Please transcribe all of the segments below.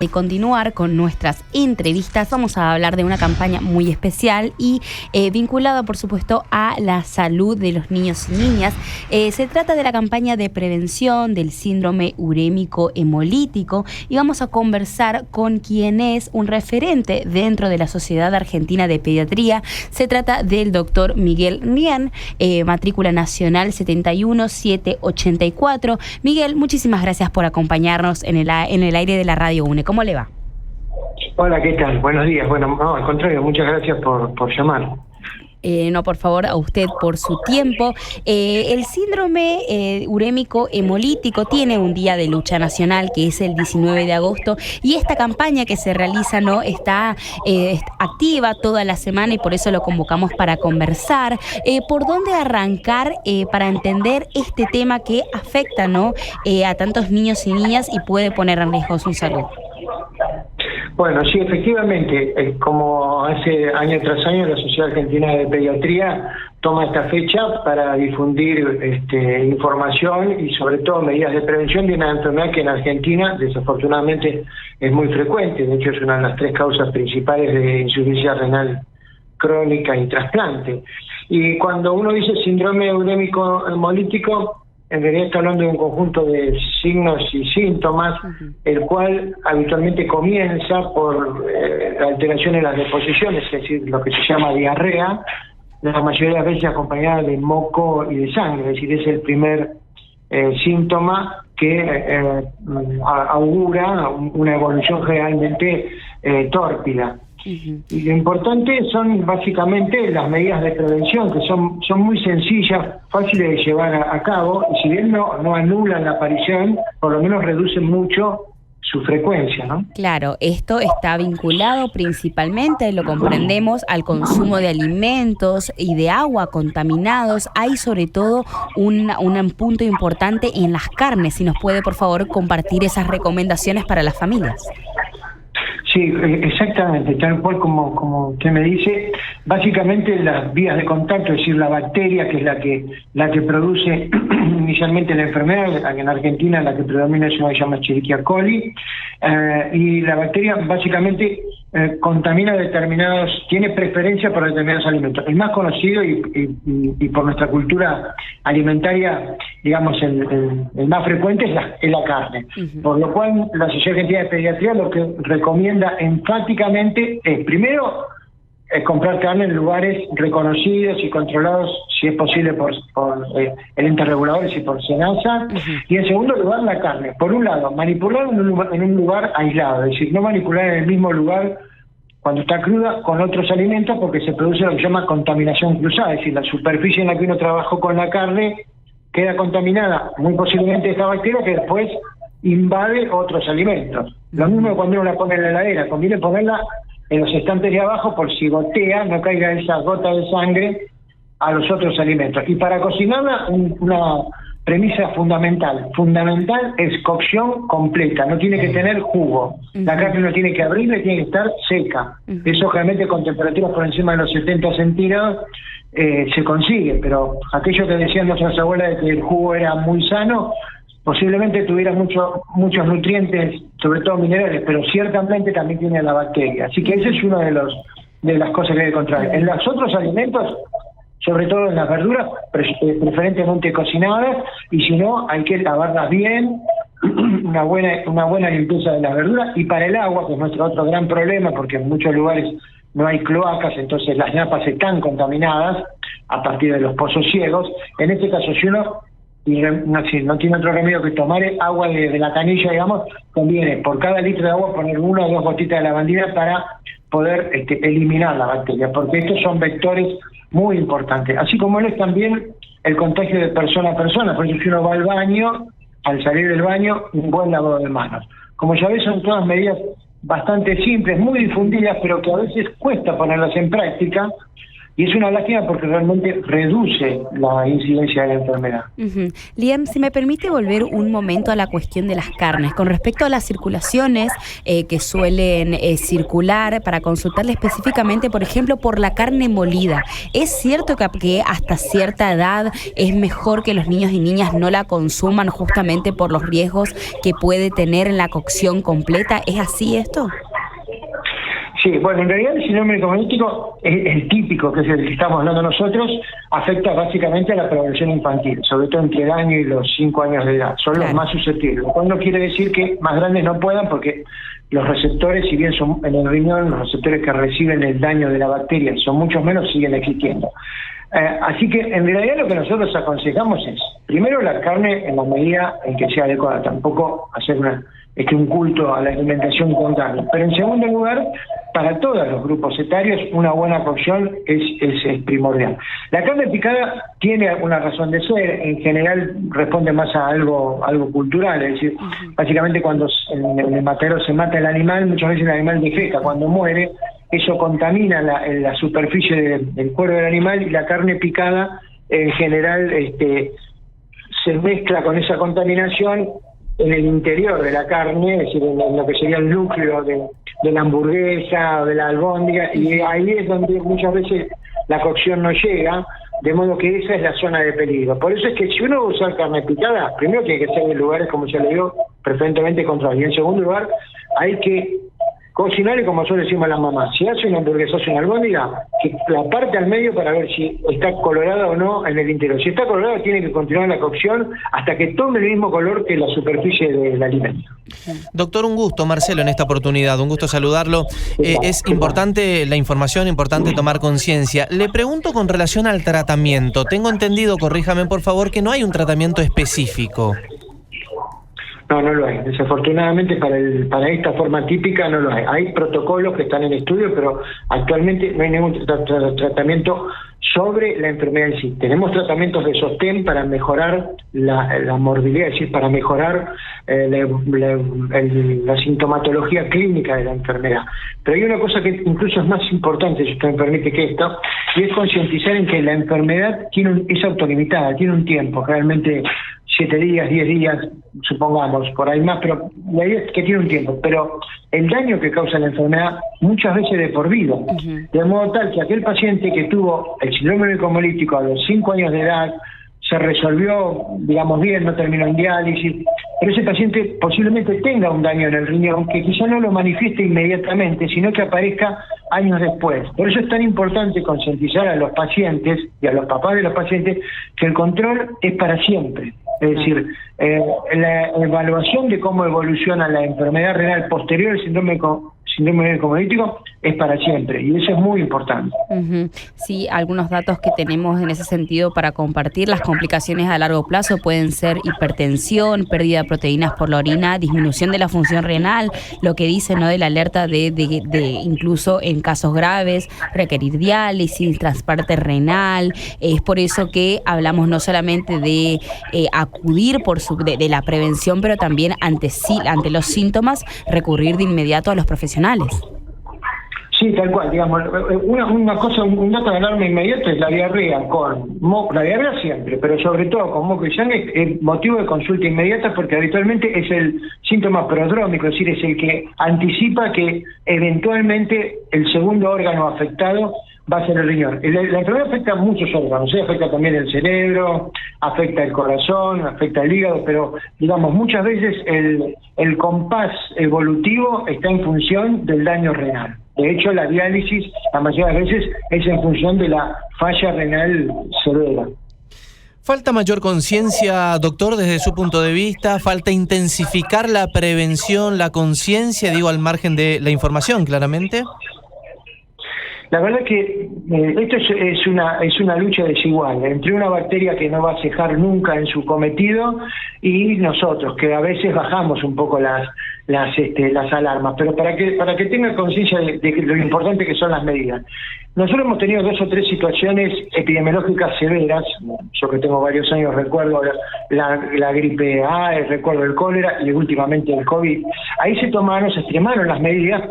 De continuar con nuestras entrevistas, vamos a hablar de una campaña muy especial y vinculada, por supuesto, a la salud de los niños y niñas. Se trata de la campaña de prevención del síndrome urémico hemolítico y vamos a conversar con quien es un referente dentro de la Sociedad Argentina de Pediatría. Se trata del doctor Miguel Rien, matrícula nacional 71784. Miguel, muchísimas gracias por acompañarnos en el aire de la Radio UNE. ¿Cómo le va? Hola, ¿qué tal? Buenos días. Bueno, no, al contrario, muchas gracias por llamar. No, por favor, a usted por su tiempo. El síndrome urémico hemolítico tiene un día de lucha nacional que es el 19 de agosto y esta campaña que se realiza está activa toda la semana y por eso lo convocamos para conversar. ¿Por dónde arrancar para entender este tema que afecta a tantos niños y niñas y puede poner en riesgo su salud? Bueno, sí, efectivamente, como hace año tras año la Sociedad Argentina de Pediatría toma esta fecha para difundir información y sobre todo medidas de prevención de una enfermedad que en Argentina desafortunadamente es muy frecuente. De hecho, es una de las 3 causas principales de insuficiencia renal crónica y trasplante. Y cuando uno dice síndrome urémico hemolítico, en realidad está hablando de un conjunto de signos y síntomas, el cual habitualmente comienza por la alteración en las deposiciones, es decir, lo que se llama diarrea, la mayoría de las veces acompañada de moco y de sangre, es decir, es el primer síntoma que augura una evolución generalmente tórpida. Y lo importante son básicamente las medidas de prevención, que son muy sencillas, fáciles de llevar a cabo, y si bien no anulan la aparición, por lo menos reducen mucho su frecuencia, ¿no? Claro, esto está vinculado principalmente, lo comprendemos, al consumo de alimentos y de agua contaminados. Hay sobre todo un punto importante en las carnes. Si nos puede, por favor, compartir esas recomendaciones para las familias. Sí, exactamente, tal cual como usted me dice. Básicamente las vías de contacto, es decir, la bacteria, que es la que produce inicialmente la enfermedad, en Argentina la que predomina es una que se llama Escherichia coli, y la bacteria básicamente contamina tiene preferencia por determinados alimentos. El más conocido y por nuestra cultura alimentaria, digamos, el más frecuente es la carne. Por lo cual la Sociedad Argentina de Pediatría lo que recomienda enfáticamente es, primero, comprar carne en lugares reconocidos y controlados, si es posible, por el ente regulador y por SENASA. Y en segundo lugar, la carne. Por un lado, manipular en un lugar aislado, es decir, no manipular en el mismo lugar cuando está cruda con otros alimentos, porque se produce lo que se llama contaminación cruzada, es decir, la superficie en la que uno trabajó con la carne queda contaminada, muy posiblemente esta bacteria, que después invade otros alimentos. Lo mismo cuando uno la pone en la heladera, conviene ponerla en los estantes de abajo por si gotea, no caiga esa gota de sangre a los otros alimentos. Y para cocinarla, una premisa fundamental es cocción completa, no tiene que tener jugo. La carne no tiene que abrirle, tiene que estar seca. Eso generalmente con temperaturas por encima de los 70 centígrados se consigue, pero aquello que decían nuestras abuelas de que el jugo era muy sano, posiblemente tuviera muchos nutrientes, sobre todo minerales, pero ciertamente también tiene la bacteria. Así que ese es uno de las cosas que hay que controlar. En los otros alimentos, sobre todo en las verduras, preferentemente cocinadas, y si no, hay que lavarlas bien, una buena limpieza de las verduras. Y para el agua, que es nuestro otro gran problema, porque en muchos lugares no hay cloacas, entonces las napas están contaminadas a partir de los pozos ciegos. En este caso, si uno no tiene otro remedio que tomar agua de la canilla, digamos, conviene por cada litro de agua poner 1 o 2 gotitas de lavandina para poder eliminar la bacteria, porque estos son vectores muy importantes, así como es también el contagio de persona a persona. Por ejemplo, si uno va al baño, al salir del baño, un buen lavado de manos. Como ya ves, son todas medidas bastante simples, muy difundidas, pero que a veces cuesta ponerlas en práctica, y es una lástima porque realmente reduce la incidencia de la enfermedad. Liam, si me permite volver un momento a la cuestión de las carnes, con respecto a las circulaciones que suelen circular, para consultarle específicamente, por ejemplo, por la carne molida. ¿Es cierto que hasta cierta edad es mejor que los niños y niñas no la consuman justamente por los riesgos que puede tener en la cocción completa? ¿Es así esto? Sí, bueno, en realidad el síndrome metabólico es el típico, que es el que estamos hablando nosotros, afecta básicamente a la población infantil, sobre todo entre el año y los 5 años de edad. Son los más susceptibles. Lo cual no quiere decir que más grandes no puedan, porque los receptores, si bien son en el riñón, los receptores que reciben el daño de la bacteria son muchos menos, siguen existiendo. Así que en realidad lo que nosotros aconsejamos es, primero, la carne en la medida en que sea adecuada, tampoco hacer un culto a la alimentación con carne. Pero en segundo lugar, para todos los grupos etarios, una buena cocción es primordial. La carne picada tiene una razón de ser, en general responde más a algo cultural, es decir, básicamente cuando en el matadero se mata el animal, muchas veces el animal defeca, cuando muere, eso contamina la superficie del cuero del animal, y la carne picada en general se mezcla con esa contaminación en el interior de la carne, es decir, en lo que sería el núcleo de la hamburguesa o de la albóndiga, y ahí es donde muchas veces la cocción no llega, de modo que esa es la zona de peligro. Por eso es que si uno va a usar carne picada, primero tiene que ser en lugares, como ya le digo, preferentemente controlados, y en segundo lugar hay que cocinarle como nosotros decimos a la mamá. Si hace una hamburguesa, hace una albóndiga, que la parte al medio para ver si está colorada o no en el interior. Si está colorada, tiene que continuar la cocción hasta que tome el mismo color que la superficie del alimento. Doctor, un gusto, Marcelo, en esta oportunidad. Un gusto saludarlo. Es importante la información, importante tomar conciencia. Le pregunto con relación al tratamiento. Tengo entendido, corríjame por favor, que no hay un tratamiento específico. No lo hay. Desafortunadamente para esta forma típica no lo hay. Hay protocolos que están en estudio, pero actualmente no hay ningún tratamiento sobre la enfermedad en sí. Tenemos tratamientos de sostén para mejorar la morbilidad, es decir, para mejorar la sintomatología clínica de la enfermedad. Pero hay una cosa que incluso es más importante, si usted me permite, que esto, y es concientizar en que la enfermedad es autolimitada, tiene un tiempo, realmente 7 días, 10 días, supongamos, por ahí más, pero la idea es que tiene un tiempo. Pero el daño que causa la enfermedad muchas veces de por vida, de modo tal que aquel paciente que tuvo el síndrome hemolítico a los 5 años de edad, se resolvió, digamos, bien, no terminó en diálisis, pero ese paciente posiblemente tenga un daño en el riñón que quizá no lo manifieste inmediatamente, sino que aparezca años después. Por eso es tan importante concientizar a los pacientes y a los papás de los pacientes que el control es para siempre. Es decir, la evaluación de cómo evoluciona la enfermedad renal posterior al síndrome hemolítico es para siempre, y eso es muy importante. Sí, algunos datos que tenemos en ese sentido para compartir. Las complicaciones a largo plazo pueden ser hipertensión, pérdida de proteínas por la orina, disminución de la función renal, lo que dice, ¿no?, de la alerta de incluso en casos graves requerir diálisis, trasplante renal. Es por eso que hablamos no solamente de acudir de la prevención, pero también ante los síntomas recurrir de inmediato a los profesionales. Sí, tal cual, digamos, una cosa, un dato de alarma inmediato es la diarrea la diarrea siempre, pero sobre todo con moco y sangre es motivo de consulta inmediata, porque habitualmente es el síntoma prodrómico, es decir, es el que anticipa que eventualmente el segundo órgano afectado va a ser el riñón. La enfermedad afecta a muchos órganos, afecta también el cerebro, afecta el corazón, afecta el hígado, pero digamos, muchas veces el compás evolutivo está en función del daño renal. De hecho, la diálisis, la mayoría de veces, es en función de la falla renal severa. ¿Falta mayor conciencia, doctor, desde su punto de vista? ¿Falta intensificar la prevención, la conciencia, digo, al margen de la información, claramente? La verdad que esto es una lucha desigual entre una bacteria que no va a cejar nunca en su cometido y nosotros, que a veces bajamos un poco las alarmas, pero para que tenga conciencia de lo importante que son las medidas. Nosotros hemos tenido 2 o 3 situaciones epidemiológicas severas. Yo que tengo varios años recuerdo la gripe A, recuerdo el cólera y últimamente el COVID. Ahí se extremaron las medidas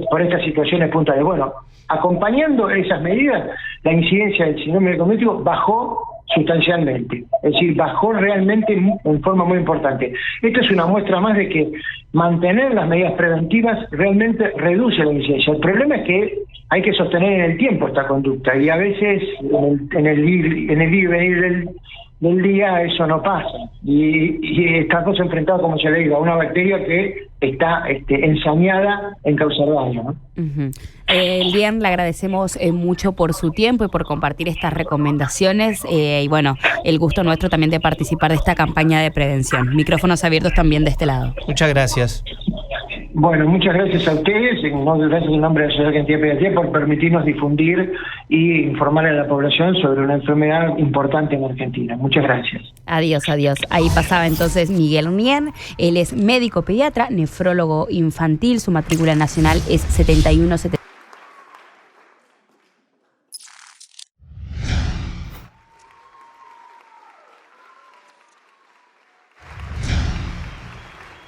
por estas situaciones puntuales. Bueno, acompañando esas medidas, la incidencia del síndrome medico bajó sustancialmente, es decir, bajó realmente en forma muy importante. Esto es una muestra más de que mantener las medidas preventivas realmente reduce la incidencia. El problema es que hay que sostener en el tiempo esta conducta y a veces en el ir y venir del día eso no pasa y estamos enfrentados, como se le diga, a una bacteria que está ensañada en causar daño, ¿no? Lien, le agradecemos mucho por su tiempo y por compartir estas recomendaciones y bueno, el gusto nuestro también de participar de esta campaña de prevención. Micrófonos abiertos también de este lado. Muchas gracias. Bueno, muchas gracias a ustedes, gracias en nombre de la Sociedad Argentina de Pediatría por permitirnos difundir y informar a la población sobre una enfermedad importante en Argentina. Muchas gracias. Adiós, adiós. Ahí pasaba entonces Miguel Lien, él es médico pediatra, nefrólogo infantil, su matrícula nacional es 7170.